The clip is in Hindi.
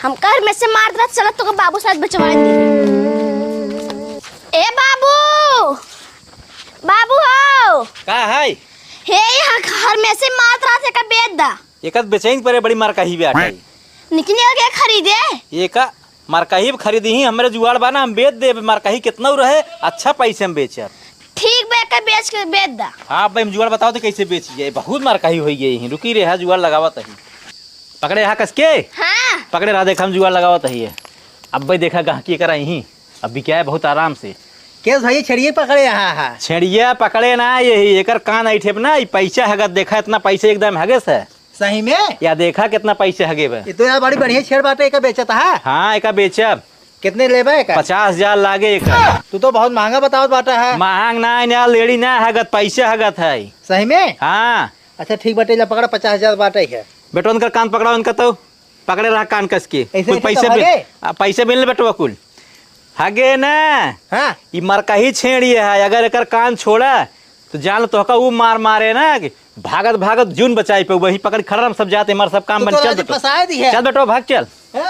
हम कर में से मार रहा चला तो बाबू साथ बचवा दी। ए बाबू बाबू हो का है हे यहाँ घर में से मार रहा थे का बेच दा एकत बेचैन परे बड़ी मार कही बेटा निकले के खरीदे एका मार कही खरीदी ही हमरे जुगाड़ बाना हम बेच दे मार कही कितना रहे अच्छा पैसे हम बेचब। ठीक बे का बेच के बेच दा। हाँ भाई हम जुगाड़ बताओ तो कैसे बेचिए बहुत मार कही हो गई रुकी रे जुगाड़ लगावत ही पकड़े यहाँ कसके हाँ पकड़े रहा देख हम जुगाड़ लगावत ही अब भाई देखा गाहकी करा यही अब भी क्या है बहुत आराम से केस भाई छड़िए पकड़े यहाँ छेड़िया पकड़े ना यही एकर कान ऐठे ना पैसा हगत देखा इतना पैसे एकदम हगेस है सही में या देखा कितना पैसे हगे बे ये तो यार बड़ी बढ़िया छेड़ बाटे एक बेचता है। हाँ एका बेचब कितने लेबा एक 50,000 लागे एक तू तो बहुत महंगा बतावत बाटा है। महंग ना लेडी ना हगत पैसे हगत है सही में हाँ अच्छा ठीक बाटे ला पकड़ा 50,000 बाटे है। बेटो उनका कान पकड़ा उनका तो पकड़े रहा कान कस के ऐसे कुछ ऐसे पैसे तो हगे? पैसे मिलने बेटो कुल हगे ना हाँ ये मरका ही छेड़िए है अगर एकर कान छोड़ा तो जान तो वो मारे ना कि भागत भागत जून बचाई पे वही पकड़ खड़ा सब जाते हमारे सब काम तू बन तो चल राजी बेटो फंसाए दी है। चल बेटो भाग चल ए,